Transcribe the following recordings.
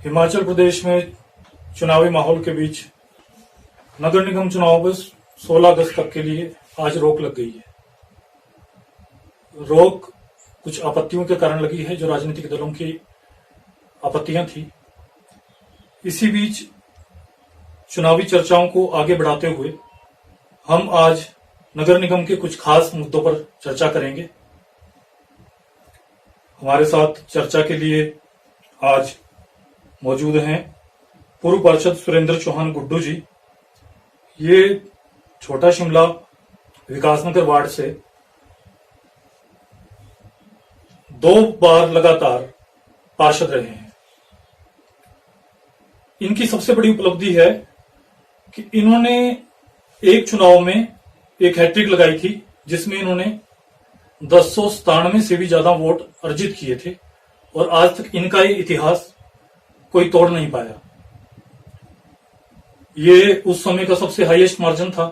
हिमाचल प्रदेश में चुनावी माहौल के बीच नगर निगम चुनाव पर 16 अगस्त तक के लिए आज रोक लग गई है। रोक कुछ आपत्तियों के कारण लगी है, जो राजनीतिक दलों की आपत्तियां थी। इसी बीच चुनावी चर्चाओं को आगे बढ़ाते हुए हम आज नगर निगम के कुछ खास मुद्दों पर चर्चा करेंगे। हमारे साथ चर्चा के लिए आज मौजूद हैं पूर्व पार्षद सुरेंद्र चौहान गुड्डू जी। ये छोटा शिमला विकासनगर वार्ड से 2 बार लगातार पार्षद रहे हैं। इनकी सबसे बड़ी उपलब्धि है कि इन्होंने एक चुनाव में एक हैट्रिक लगाई थी, जिसमें इन्होंने 1097 से भी ज्यादा वोट अर्जित किए थे और आज तक इनका ये इतिहास कोई तोड़ नहीं पाया। ये उस समय का सबसे हाईएस्ट मार्जिन था।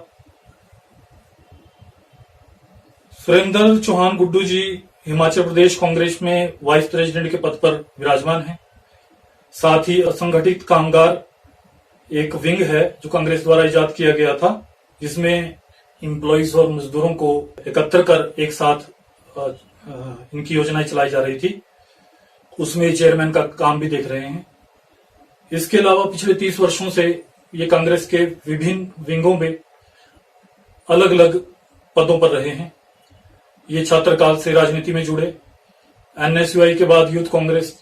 सुरेंद्र चौहान गुड्डू जी हिमाचल प्रदेश कांग्रेस में वाइस प्रेसिडेंट के पद पर विराजमान हैं। साथ ही असंगठित कामगार एक विंग है जो कांग्रेस द्वारा इजाद किया गया था, जिसमें इंप्लॉइज और मजदूरों को एकत्र कर एक साथ इनकी योजनाएं चलाई जा रही थी। उसमें चेयरमैन का काम भी देख रहे हैं। इसके अलावा पिछले 30 वर्षों से ये कांग्रेस के विभिन्न विंगों में अलग अलग पदों पर रहे हैं। ये छात्र काल से राजनीति में जुड़े, एनएसयूआई के बाद यूथ कांग्रेस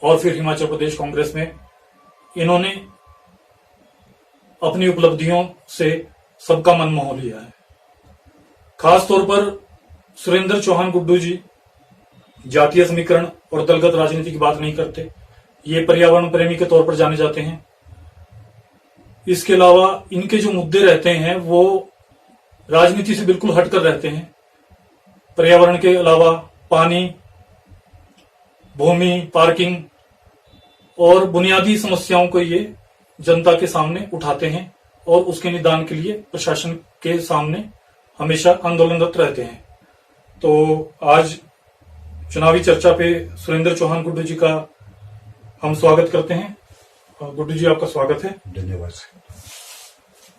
और फिर हिमाचल प्रदेश कांग्रेस में इन्होंने अपनी उपलब्धियों से सबका मन मोह लिया है। खास तौर पर सुरेंद्र चौहान गुड्डू जी जातीय समीकरण और दलगत राजनीति की बात नहीं करते। ये पर्यावरण प्रेमी के तौर पर जाने जाते हैं। इसके अलावा इनके जो मुद्दे रहते हैं वो राजनीति से बिल्कुल हटकर रहते हैं। पर्यावरण के अलावा पानी, भूमि, पार्किंग और बुनियादी समस्याओं को ये जनता के सामने उठाते हैं और उसके निदान के लिए प्रशासन के सामने हमेशा आंदोलनरत रहते हैं। तो आज चुनावी चर्चा पे सुरेंद्र चौहान गुड्डू जी का हम स्वागत करते हैं। गुड्डू जी, आपका स्वागत है। धन्यवाद।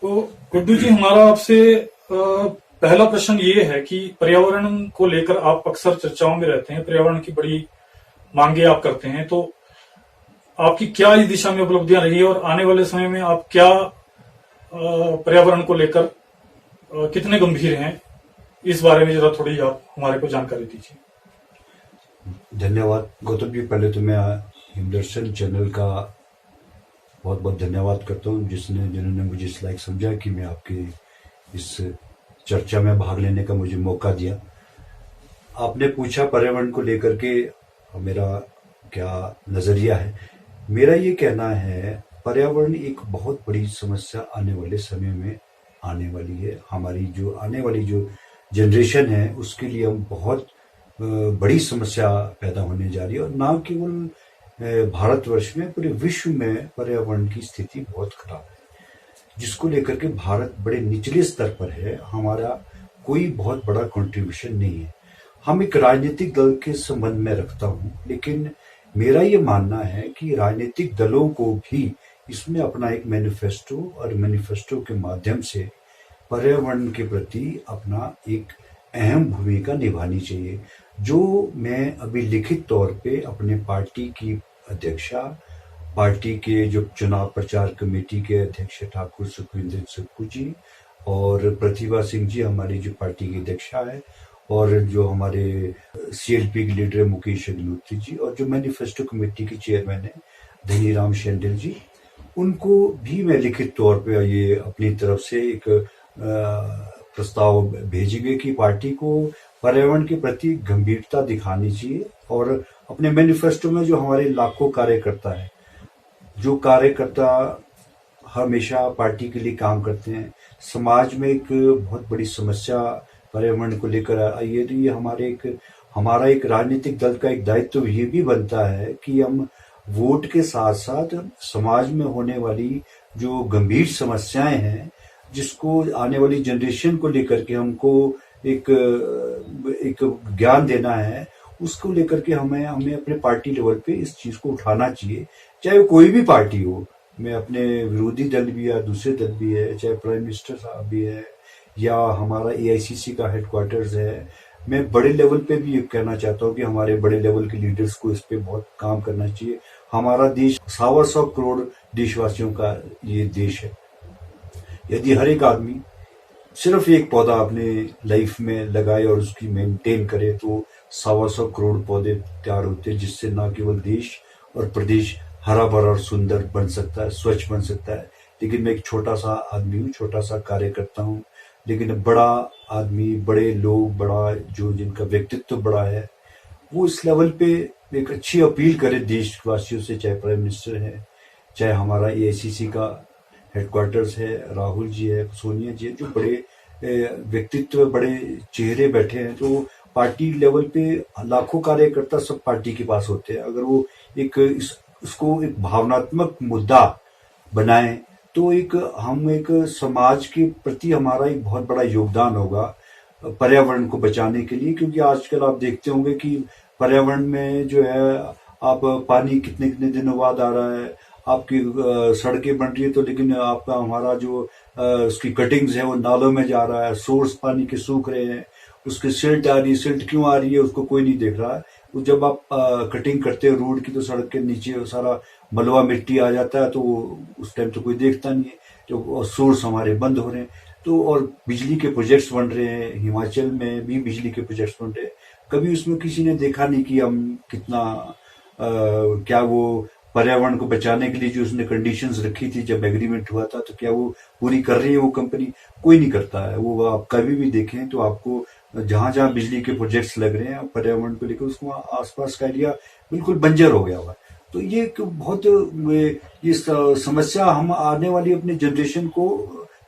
तो गुड्डू जी, हमारा आपसे पहला प्रश्न ये है कि पर्यावरण को लेकर आप अक्सर चर्चाओं में रहते हैं, पर्यावरण की बड़ी मांगे आप करते हैं, तो आपकी क्या इस दिशा में उपलब्धियां रही है और आने वाले समय में आप क्या पर्यावरण को लेकर कितने गंभीर हैं, इस बारे में जरा थोड़ी आप हमारे को जानकारी दीजिए। धन्यवाद गौतम जी। पहले तो मैं हिमदर्शन चैनल का बहुत बहुत धन्यवाद करता हूँ, जिन्होंने मुझे इस लायक समझा कि मैं आपके इस चर्चा में भाग लेने का मुझे मौका दिया। आपने पूछा पर्यावरण को लेकर के मेरा क्या नजरिया है। मेरा ये कहना है पर्यावरण एक बहुत बड़ी समस्या आने वाले समय में आने वाली है। हमारी जो आने वाली जो जनरेशन है उसके लिए हम बहुत बड़ी समस्या पैदा होने जा रही है। और ना केवल भारतवर्ष में, पूरे विश्व में पर्यावरण की स्थिति बहुत खराब है, जिसको लेकर के भारत बड़े निचले स्तर पर है। हमारा कोई बहुत बड़ा कंट्रीब्यूशन नहीं है। हम एक राजनीतिक दल के संबंध में रखता हूं, लेकिन मेरा ये मानना है कि राजनीतिक दलों को भी इसमें अपना एक मैनिफेस्टो और मैनिफेस्टो के माध्यम से पर्यावरण के प्रति अपना एक अहम भूमिका निभानी चाहिए। जो मैं अभी लिखित तौर पे अपने पार्टी की अध्यक्षा, पार्टी के जो चुनाव प्रचार कमेटी के अध्यक्ष ठाकुर सुखविंदर सुक्खू जी और प्रतिभा सिंह जी हमारी जो पार्टी की अध्यक्षा है, और जो हमारे सीएलपी के लीडर मुकेश अग्निहोत्री जी, और जो मैनिफेस्टो कमेटी के चेयरमैन है धनीराम शेंडल जी, उनको भी मैं लिखित तौर पे ये अपनी तरफ से एक प्रस्ताव भेजेंगे कि पार्टी को पर्यावरण के प्रति गंभीरता दिखानी चाहिए। और अपने मैनिफेस्टो में जो हमारे लाखों कार्यकर्ता है, जो कार्यकर्ता हमेशा पार्टी के लिए काम करते हैं, समाज में एक बहुत बड़ी समस्या पर्यावरण को लेकर आई है, तो ये हमारा एक राजनीतिक दल का एक दायित्व ये भी बनता है कि हम वोट के साथ साथ समाज में होने वाली जो गंभीर समस्याएं हैं, जिसको आने वाली जनरेशन को लेकर के हमको एक ज्ञान देना है, उसको लेकर के हमें हमें अपने पार्टी लेवल पे इस चीज को उठाना चाहिए, चाहे वो कोई भी पार्टी हो। मैं अपने विरोधी दल भी या दूसरे दल भी है, चाहे प्राइम मिनिस्टर साहब भी है, या हमारा एआईसीसी का हेडक्वार्टर्स है। मैं बड़े लेवल पे भी ये कहना चाहता हूँ कि हमारे बड़े लेवल के लीडर्स को इस पे बहुत काम करना चाहिए। हमारा देश 125 करोड़ देशवासियों का ये देश है। यदि हर एक आदमी सिर्फ एक पौधा अपने लाइफ में लगाए और उसकी मेंटेन करे तो 125 करोड़ पौधे तैयार होते हैं, जिससे न केवल देश और प्रदेश हरा भरा और सुंदर बन सकता है, स्वच्छ बन सकता है। लेकिन मैं एक छोटा सा आदमी हूँ, छोटा सा कार्यकर्ता हूँ, लेकिन बड़ा आदमी, बड़े लोग, बड़ा जो जिनका व्यक्तित्व बड़ा है, वो इस लेवल पे एक अच्छी अपील करे देशवासियों से, चाहे प्राइम मिनिस्टर है, चाहे हमारा एआईसीसी का हेडक्वार्टर्स है, राहुल जी है, सोनिया जी है, जो बड़े व्यक्तित्व, बड़े चेहरे बैठे हैं। तो पार्टी लेवल पे लाखों कार्यकर्ता सब पार्टी के पास होते हैं। अगर वो इसको एक भावनात्मक मुद्दा बनाए तो हम एक समाज के प्रति हमारा एक बहुत बड़ा योगदान होगा पर्यावरण को बचाने के लिए। क्योंकि आजकल आप देखते होंगे कि पर्यावरण में जो है, आप पानी कितने कितने दिनों बाद आ रहा है, आपकी सड़कें बन रही है तो लेकिन आपका हमारा जो उसकी कटिंग्स है वो नालों में जा रहा है, सोर्स पानी के सूख रहे हैं, उसकी सिल्ट आ रही है। सिल्ट क्यों आ रही है उसको कोई नहीं देख रहा है। वो जब आप कटिंग करते हो रोड की तो सड़क के नीचे सारा मलबा मिट्टी आ जाता है, तो उस टाइम तो कोई देखता नहीं है। जो सोर्स हमारे बंद हो रहे हैं, तो और बिजली के प्रोजेक्ट्स बन रहे हैं, हिमाचल में भी बिजली के प्रोजेक्ट्स बन रहे हैं। कभी उसमें किसी ने देखा नहीं कि हम कितना क्या वो पर्यावरण को बचाने के लिए जो उसने कंडीशंस रखी थी जब एग्रीमेंट हुआ था, तो क्या वो पूरी कर रही है वो कंपनी? कोई नहीं करता है। वो आप कभी भी देखें तो आपको जहां जहां बिजली के प्रोजेक्ट्स लग रहे हैं पर्यावरण को लेकर, उसको आसपास का एरिया बिल्कुल बंजर हो गया हुआ है। तो ये एक बहुत ये समस्या हम आने वाली अपने जनरेशन को,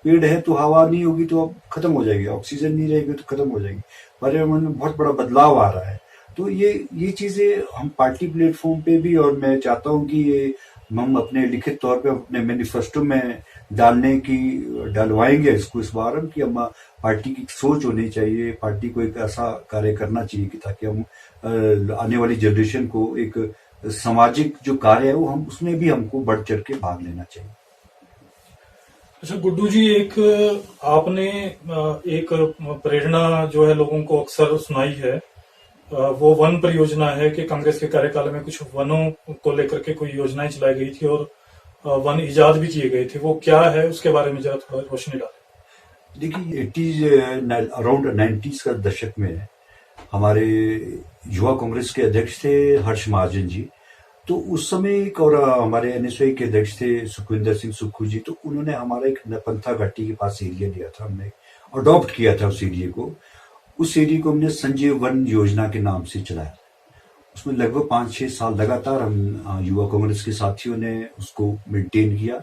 पेड़ है तो हवा नहीं होगी तो अब खत्म हो जाएगी, ऑक्सीजन नहीं रहेगी तो खत्म हो जाएगी। पर्यावरण में बहुत बड़ा बदलाव आ रहा है। तो ये चीजें हम पार्टी प्लेटफॉर्म पे भी, और मैं चाहता हूं कि ये हम अपने लिखित तौर पे अपने मैनिफेस्टो में डलवाएंगे इसको इस बार हम, कि हम पार्टी की सोच होनी चाहिए, पार्टी को एक ऐसा कार्य करना चाहिए कि ताकि हम आने वाली जनरेशन को एक सामाजिक जो कार्य है वो हम उसमें भी हमको बढ़ चढ़ के भाग लेना चाहिए। अच्छा गुड्डू जी, आपने एक प्रेरणा जो है लोगों को अक्सर सुनाई है, वो वन परियोजना है कि कांग्रेस के कार्यकाल में कुछ वनों को लेकर के कोई योजनाएं चलाई गई थी और वन इजाद भी किए गए थे। वो क्या है, उसके बारे में जरा थोड़ा रोशनी डालें। देखिए, अराउंड 90s का दशक में हमारे युवा कांग्रेस के अध्यक्ष थे हर्ष महाजन जी। तो उस समय एक और हमारे एनएसवाई के अध्यक्ष थे सुखविंदर सिंह सुक्खू जी। तो उन्होंने हमारा एक पंथा घाटी के पास एरिया लिया था, हमने अडॉप्ट किया था उस एरिया को। उस एरिया को हमने संजय वन योजना के नाम से चलाया। उसमें लगभग 5-6 साल लगातार हम युवा कांग्रेस के साथियों ने उसको मेंटेन किया।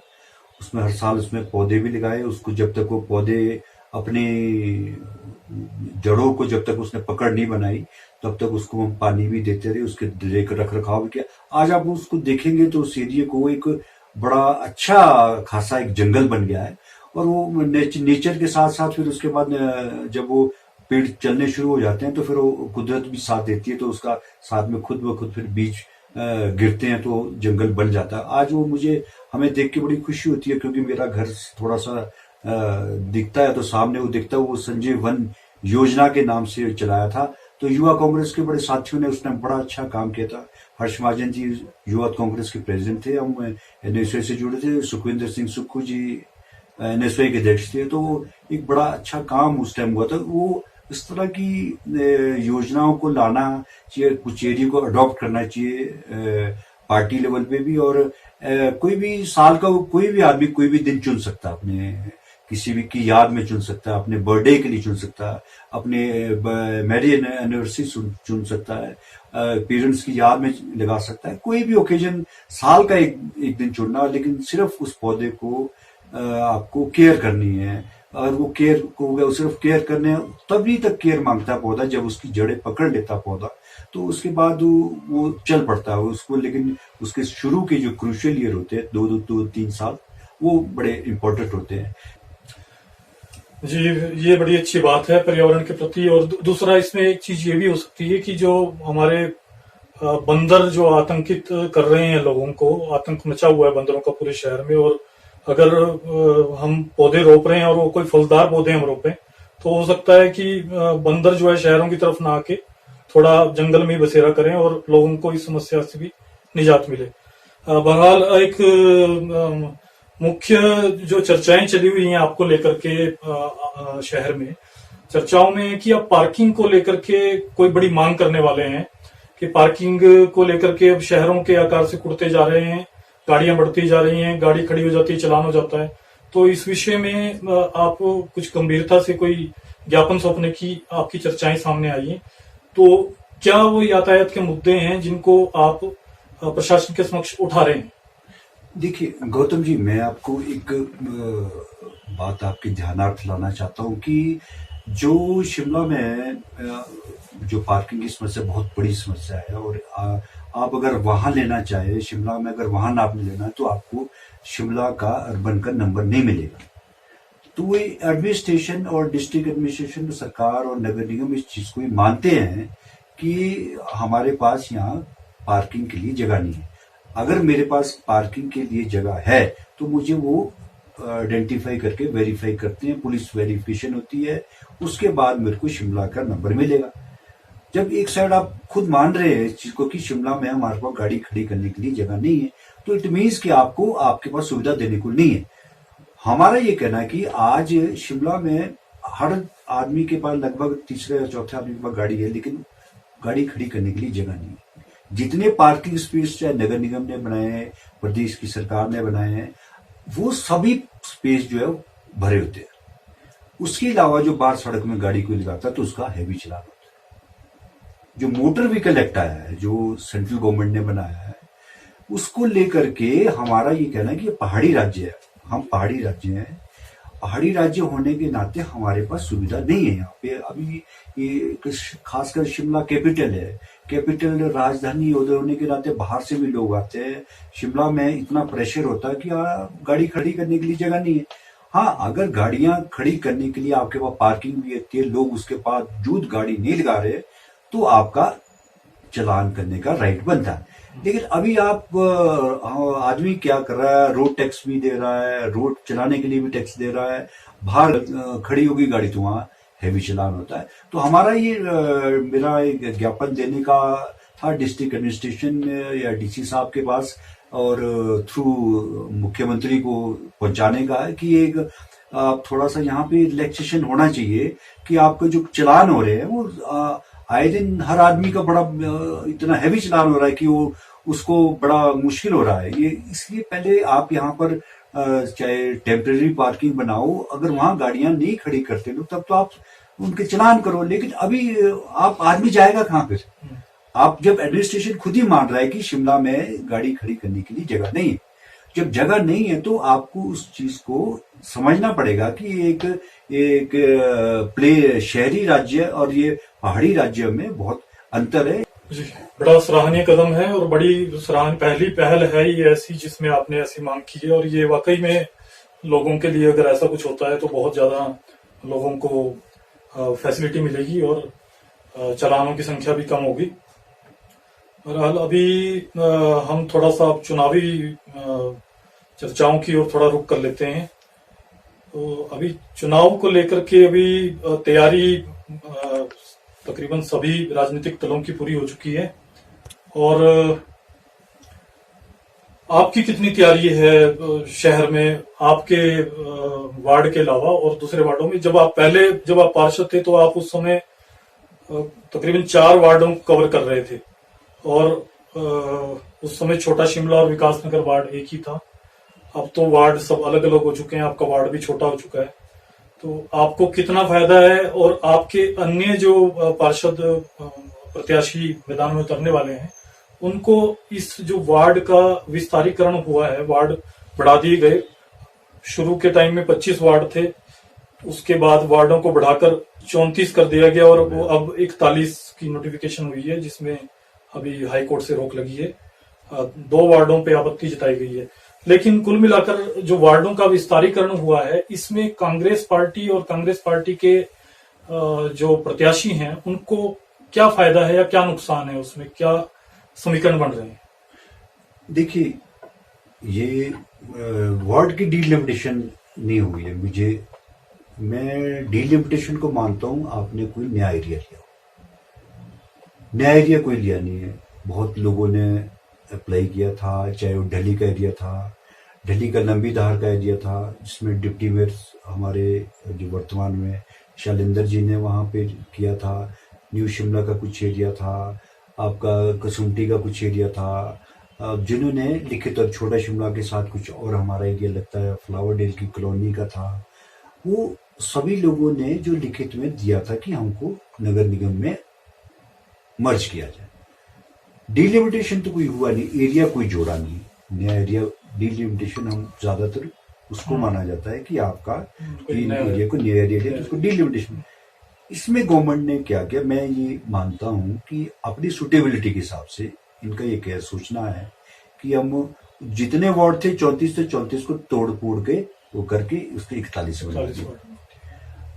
उसमें हर साल उसमें पौधे भी लगाए। उसको जब तक वो पौधे अपने जड़ों को जब तक उसने पकड़ नहीं बनाई तब तक उसको हम पानी भी देते रहे, उसके रख रखाव भी किया। आज आप उसको देखेंगे तो उस एरिया को एक बड़ा अच्छा खासा एक जंगल बन गया है। और वो नेचर के साथ साथ फिर उसके बाद जब वो पेड़ चलने शुरू हो जाते हैं तो फिर वो कुदरत भी साथ देती है, तो उसका साथ में खुद ब खुद फिर बीज गिरते हैं तो जंगल बन जाता है। आज वो हमें देख के बड़ी खुशी होती है, क्योंकि मेरा घर थोड़ा सा दिखता है तो सामने वो दिखता है। वो संजय वन योजना के नाम से चलाया था। तो युवा कांग्रेस के बड़े साथियों ने उसने बड़ा अच्छा काम किया था। हर्ष महाजन जी युवा कांग्रेस के प्रेसिडेंट थे, हम एनएसवाई से जुड़े थे। सुखविंदर सिंह सुक्खू जी एनएसवाई के अध्यक्ष थे। तो एक बड़ा अच्छा काम उस टाइम हुआ था। वो इस तरह की योजनाओं को लाना चाहिए, कुछ एरिया को अडॉप्ट करना चाहिए पार्टी लेवल पे भी। और कोई भी साल का कोई भी आदमी कोई भी दिन चुन सकता है, अपने किसी भी की याद में चुन सकता है, अपने बर्थडे के लिए चुन सकता है, अपने मैरिज एनिवर्सरी चुन सकता है, पेरेंट्स की याद में लगा सकता है। कोई भी ओकेजन साल का एक दिन चुनना, लेकिन सिर्फ उस पौधे को आपको केयर करनी है। और वो केयर को सिर्फ केयर करने तभी तक केयर मांगता है पौधा जब उसकी जड़ें पकड़ लेता पौधा, तो उसके बाद वो चल पड़ता है उसको। लेकिन उसके शुरू के जो क्रूशियल ईयर होते हैं 2-3 साल, वो बड़े इंपॉर्टेंट होते हैं। जी, ये बड़ी अच्छी बात है पर्यावरण के प्रति। और दूसरा इसमें एक चीज ये भी हो सकती है कि जो हमारे बंदर जो आतंकित कर रहे हैं लोगों को, आतंक मचा हुआ है बंदरों का पूरे शहर में, और अगर हम पौधे रोप रहे हैं और वो कोई फलदार पौधे हम रोपें तो हो सकता है कि बंदर जो है शहरों की तरफ ना आके थोड़ा जंगल में ही बसेरा करें और लोगों को इस समस्या से भी निजात मिले। बहरहाल एक मुख्य जो चर्चाएं चली हुई हैं आपको लेकर के शहर में, चर्चाओं में कि अब पार्किंग को लेकर के कोई बड़ी मांग करने वाले हैं कि पार्किंग को लेकर के अब शहरों के आकार से कुड़ते जा रहे हैं, गाड़ियां बढ़ती जा रही हैं, गाड़ी खड़ी हो जाती है, चालान हो जाता है। तो इस विषय में आप कुछ गंभीरता से कोई ज्ञापन सौंपने की आपकी चर्चाएं सामने आई हैं, तो क्या वो यातायात के मुद्दे हैं जिनको आप प्रशासन के समक्ष उठा रहे हैं? देखिए गौतम जी, मैं आपको एक बात आपके ध्यानार्थ लाना चाहता हूँ कि जो शिमला में जो पार्किंग की समस्या बहुत बड़ी समस्या है, और आप अगर वाहन लेना चाहे शिमला में, अगर वाहन आपने लेना है तो आपको शिमला का अर्बन का नंबर नहीं मिलेगा। तो वो एडमिनिस्ट्रेशन और डिस्ट्रिक्ट एडमिनिस्ट्रेशन, सरकार और नगर निगम इस चीज को ही मानते हैं कि हमारे पास यहाँ पार्किंग के लिए जगह नहीं है। अगर मेरे पास पार्किंग के लिए जगह है तो मुझे वो आइडेंटिफाई करके वेरीफाई करते हैं, पुलिस वेरिफिकेशन होती है, उसके बाद मेरे को शिमला का नंबर मिलेगा। जब एक साइड आप खुद मान रहे हैं इस चीज को कि शिमला में हमारे पास गाड़ी खड़ी करने के लिए जगह नहीं है, तो इट मीन्स कि आपको आपके पास सुविधा देने को नहीं है। हमारा ये कहना है कि आज शिमला में हर आदमी के पास, लगभग तीसरे या चौथे आदमी के पास गाड़ी है, लेकिन गाड़ी खड़ी करने के लिए जगह नहीं है। जितने पार्किंग स्पेस चाहे नगर निगम ने बनाए हैं, प्रदेश की सरकार ने बनाए हैं, वो सभी स्पेस जो है भरे होते हैं। उसके अलावा जो बाहर सड़क में गाड़ी कोई लगाता है तो उसका हैवी चलान होता है। जो मोटर व्हीकल एक्ट आया है, जो सेंट्रल गवर्नमेंट ने बनाया है, उसको लेकर के हमारा ये कहना है कि ये पहाड़ी राज्य है, हम पहाड़ी राज्य हैं। पहाड़ी राज्य होने के नाते हमारे पास सुविधा नहीं है यहाँ पे। अभी ये खासकर शिमला कैपिटल है, कैपिटल राजधानी होने के नाते बाहर से भी लोग आते हैं। शिमला में इतना प्रेशर होता है कि गाड़ी खड़ी करने के लिए जगह नहीं है। हाँ, अगर गाड़ियां खड़ी करने के लिए आपके पास पार्किंग भी होती है, लोग उसके पास जूत गाड़ी नहीं लगा रहे, तो आपका चलान करने का राइट बनता है। लेकिन अभी आप आदमी क्या कर रहा है, रोड टैक्स भी दे रहा है, रोड चलाने के लिए भी टैक्स दे रहा है, बाहर खड़ी होगी गाड़ी तो वहां हैवी चलान होता है। तो हमारा ये मेरा एक ज्ञापन देने का था डिस्ट्रिक्ट एडमिनिस्ट्रेशन या डीसी साहब के पास, और थ्रू मुख्यमंत्री को पहुंचाने का है कि एक थोड़ा सा यहाँ पे रिलैक्सेशन होना चाहिए कि आपके जो चलान हो रहे हैं वो आए दिन हर आदमी का बड़ा इतना हैवी चलान हो रहा है कि वो उसको बड़ा मुश्किल हो रहा है। ये इसलिए पहले आप यहाँ पर चाहे टेम्परेरी पार्किंग बनाओ, अगर वहां गाड़ियां नहीं खड़ी करते लोग तब तो आप उनके चलान करो। लेकिन अभी आप आदमी जाएगा कहाँ फिर? आप जब एडमिनिस्ट्रेशन खुद ही मान रहा है कि शिमला में गाड़ी खड़ी करने के लिए जगह नहीं है, जब जगह नहीं है तो आपको उस चीज को समझना पड़ेगा कि एक प्ले शहरी राज्य और ये पहाड़ी राज्य में बहुत अंतर है। जी, बड़ा सराहनीय कदम है और बड़ी पहली पहल है ये ऐसी जिसमें आपने ऐसी मांग की है, और ये वाकई में लोगों के लिए अगर ऐसा कुछ होता है तो बहुत ज्यादा लोगों को फैसिलिटी मिलेगी और चालानों की संख्या भी कम होगी। बहरहाल अभी हम थोड़ा सा चुनावी चर्चाओं की ओर थोड़ा रुख कर लेते हैं। तो अभी चुनाव को लेकर के अभी तैयारी तकरीबन सभी राजनीतिक दलों की पूरी हो चुकी है, और आपकी कितनी तैयारी है शहर में, आपके वार्ड के अलावा और दूसरे वार्डों में? जब आप पार्षद थे तो आप उस समय तकरीबन 4 वार्डों को कवर कर रहे थे, और उस समय छोटा शिमला और विकासनगर वार्ड एक ही था। अब तो वार्ड सब अलग अलग हो चुके हैं, आपका वार्ड भी छोटा हो चुका है। तो आपको कितना फायदा है, और आपके अन्य जो पार्षद प्रत्याशी मैदान में उतरने वाले हैं उनको इस जो वार्ड का विस्तारीकरण हुआ है, वार्ड बढ़ा दिए गए। शुरू के टाइम में 25 वार्ड थे, उसके बाद वार्डों को बढ़ाकर 34 कर दिया गया, और वो अब 41 की नोटिफिकेशन हुई है जिसमें अभी हाई कोर्ट से रोक लगी है। 2 वार्डों पे आपत्ति जताई गई है। लेकिन कुल मिलाकर जो वार्डों का विस्तारीकरण हुआ है, इसमें कांग्रेस पार्टी और कांग्रेस पार्टी के जो प्रत्याशी हैं उनको क्या फायदा है या क्या नुकसान है, उसमें क्या समीकरण बन रहे हैं? देखिए, ये वार्ड की डीलिमिटेशन नहीं हुई है। मैं डीलिमिटेशन को मानता हूं, आपने कोई नया एरिया लिया, नया एरिया कोई लिया नहीं है। बहुत लोगों ने अप्लाई किया था, चाहे वो दिल्ली का एरिया था, दिल्ली का लंबी धार का एरिया था, जिसमें डिप्टी मेयर हमारे जो वर्तमान में शैलेंद्र जी ने वहां पे किया था। न्यू शिमला का कुछ एरिया था, आपका कसुम्पटी का कुछ एरिया था, जिन्होंने लिखित, और छोटा शिमला के साथ कुछ और हमारा एरिया लगता है, फ्लावर डेल की कॉलोनी का था। वो सभी लोगों ने जो लिखित में दिया था कि हमको नगर निगम में मर्ज किया जाए। डिलिमिटेशन तो कोई हुआ नहीं, एरिया कोई जोड़ा नहीं, नया एरिया। डिलिमिटेशन हम ज्यादातर उसको माना जाता है कि आपका इन एरिया को नया एरिया लिया तो उसको डिलिमिटेशन। इसमें गवर्नमेंट ने क्या किया, मैं ये मानता हूं कि अपनी सुटेबिलिटी के हिसाब से इनका ये क्या सोचना है कि हम जितने वार्ड थे 34 से 34 को तोड़ फोड़ के वो करके उसके 41 बना दिए।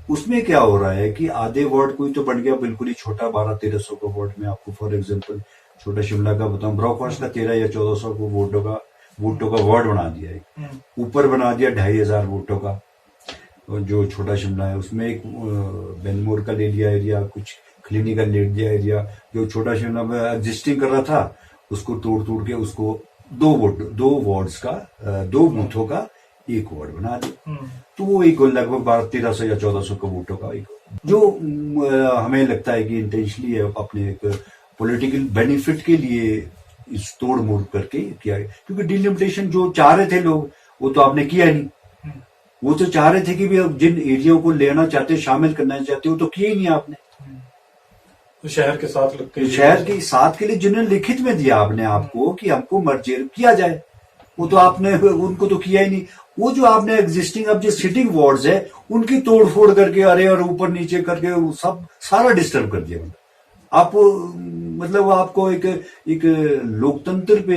उसमें क्या हो रहा है कि आधे वार्ड कोई तो बन गया बिल्कुल ही छोटा, 1200-1300 का वार्ड में आपको फॉर एग्जांपल छोटा शिमला का बताऊं, ब्रॉकफास्ट का 13 या 1400 को वोटों का वार्ड बना दिया। ऊपर बना दिया 2500 वोटों का, और जो छोटा शिमला है उसमें एक बेनमोर का ले लिया एरिया, कुछ क्लिनिक का ले लिया एरिया। जो छोटा शिमला में एग्जिस्टिंग कर रहा था उसको तोड़ के उसको दो वार्ड्स का, 2 बूथों का एक वार्ड बना दिया। तो वो एक लगभग 1300 या 1400 का वोटों का एक, जो हमें लगता है कि इंटेंशनली अपने एक पॉलिटिकल बेनिफिट के लिए इस तोड़ मोड़ करके किया। क्योंकि डिलिमिटेशन जो चाह रहे थे लोग वो तो आपने किया नहीं। वो तो चाह रहे थे कि भी जिन एरिया को लेना चाहते, शामिल करना चाहते, वो तो किया ही नहीं आपने। तो शहर के साथ लगते, शहर के साथ के लिए जिन्होंने लिखित में दिया आपने आपको कि हमको मर्जर किया जाए, वो तो आपने उनको तो किया ही नहीं। वो जो आपने एग्जिस्टिंग अब जो सिटिंग वार्ड्स है उनकी तोड़ फोड़ करके, अरे और ऊपर नीचे करके सब सारा डिस्टर्ब कर दिया। आप मतलब आपको एक लोकतंत्र पे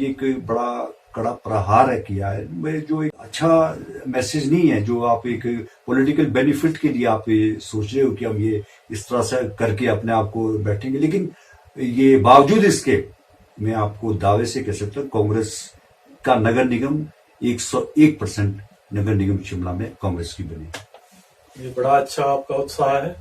एक बड़ा कड़ा प्रहार है किया है, जो एक अच्छा मैसेज नहीं है। जो आप एक पॉलिटिकल बेनिफिट के लिए आप ये सोच रहे हो कि हम ये इस तरह से करके अपने आप को बैठेंगे, लेकिन ये बावजूद इसके मैं आपको दावे से कह सकता हूँ कांग्रेस का नगर निगम 101% नगर निगम शिमला में कांग्रेस की बनी। ये बड़ा अच्छा आपका उत्साह है।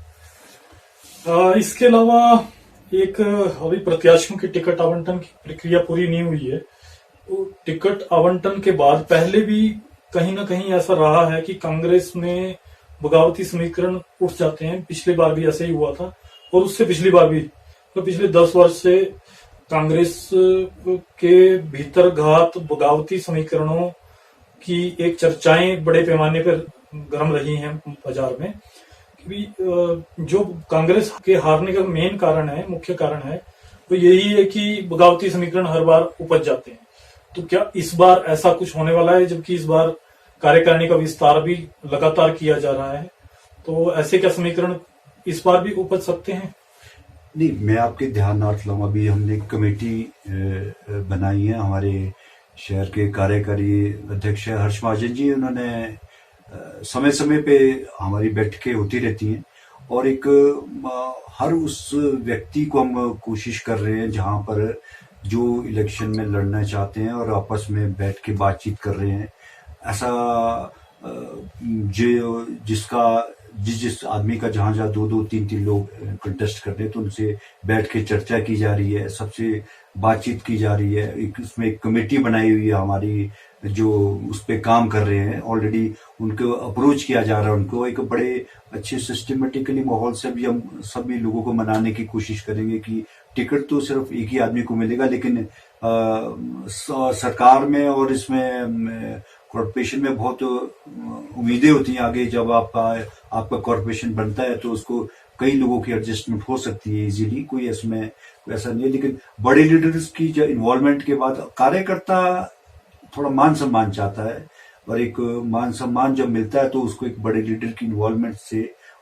इसके अलावा एक अभी प्रत्याशियों की टिकट आवंटन की प्रक्रिया पूरी नहीं हुई है, तो टिकट आवंटन के बाद पहले भी कहीं ना कहीं ऐसा रहा है कि कांग्रेस में बगावती समीकरण उठ जाते हैं। पिछली बार भी ऐसे ही हुआ था, और उससे पिछली बार भी, तो पिछले 10 वर्ष से कांग्रेस के भीतर घात बगावती समीकरणों की एक चर्चाएं बड़े पैमाने पर गर्म रही हैं बाजार में। कि जो कांग्रेस के हारने का मेन कारण है, मुख्य कारण है, वो यही है कि बगावती समीकरण हर बार उपज जाते हैं। तो क्या इस बार ऐसा कुछ होने वाला है, जबकि इस बार कार्यकारिणी का विस्तार भी लगातार किया जा रहा है, तो ऐसे क्या समीकरण इस बार भी उपज सकते हैं? नहीं, मैं आपके ध्यानार्थ लाऊं, अभी हमने एक कमेटी बनाई है, हमारे शहर के कार्यकारी अध्यक्ष हर्ष महाजन जी, उन्होंने समय समय पे हमारी बैठकें होती रहती हैं, और एक हर उस व्यक्ति को हम कोशिश कर रहे हैं जहां पर जो इलेक्शन में लड़ना चाहते हैं और आपस में बैठ के बातचीत कर रहे हैं। ऐसा जिस आदमी का जहां 2-2, 3-3 लोग कंटेस्ट करते हैं, तो उनसे बैठ के चर्चा की जा रही है, सबसे बातचीत की जा रही है। उसमें एक कमेटी बनाई हुई है हमारी, जो उस पे काम कर रहे हैं ऑलरेडी। उनको अप्रोच किया जा रहा है, उनको एक बड़े अच्छे सिस्टमेटिकली माहौल से भी हम सभी लोगों को मनाने की कोशिश करेंगे कि टिकट तो सिर्फ एक ही आदमी को मिलेगा, लेकिन सरकार में और इसमें कॉर्पोरेशन में बहुत उम्मीदें होती हैं आगे। जब आपका कॉर्पोरेशन बनता है तो उसको कई लोगों की एडजस्टमेंट हो सकती है इजीली, कोई इसमें ऐसा नहीं है। लेकिन बड़े लीडर्स की जो इन्वॉल्वमेंट के बाद कार्यकर्ता थोड़ा मान सम्मान चाहता है, और एक मान सम्मान जब मिलता है तो उसको एक बड़े लीडर की इन्वॉल्वमेंट से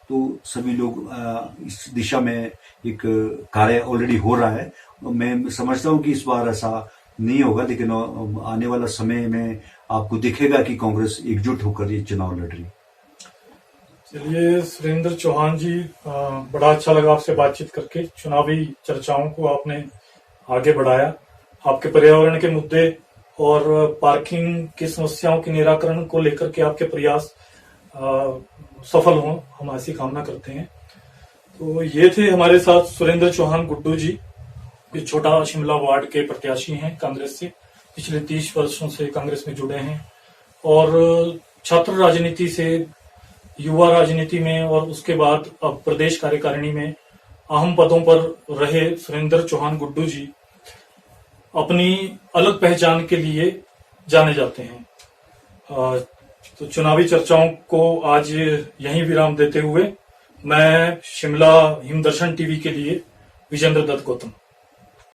तो सभी लोग इस दिशा में एक कार्य ऑलरेडी हो रहा है। मैं समझता हूं कि इस बार ऐसा नहीं होगा, लेकिन आने वाला समय में आपको दिखेगा कि कांग्रेस एकजुट होकर ये चुनाव लड़ रही है। चलिए सुरेंद्र चौहान जी, बड़ा अच्छा लगा आपसे बातचीत करके। चुनावी चर्चाओं को आपने आगे बढ़ाया, आपके पर्यावरण के मुद्दे और पार्किंग की समस्याओं के निराकरण को लेकर के आपके प्रयास सफल हों, हम ऐसी कामना करते हैं। तो ये थे हमारे साथ सुरेंद्र चौहान गुड्डू जी, छोटा शिमला वार्ड के प्रत्याशी हैं कांग्रेस से। पिछले 30 वर्षों से कांग्रेस में जुड़े हैं और छात्र राजनीति से युवा राजनीति में और उसके बाद अब प्रदेश कार्यकारिणी में अहम पदों पर रहे सुरेंद्र चौहान गुड्डू जी अपनी अलग पहचान के लिए जाने जाते हैं। तो चुनावी चर्चाओं को आज यहीं विराम देते हुए मैं शिमला हिमदर्शन टीवी के लिए विजेंद्र दत्त गौतम।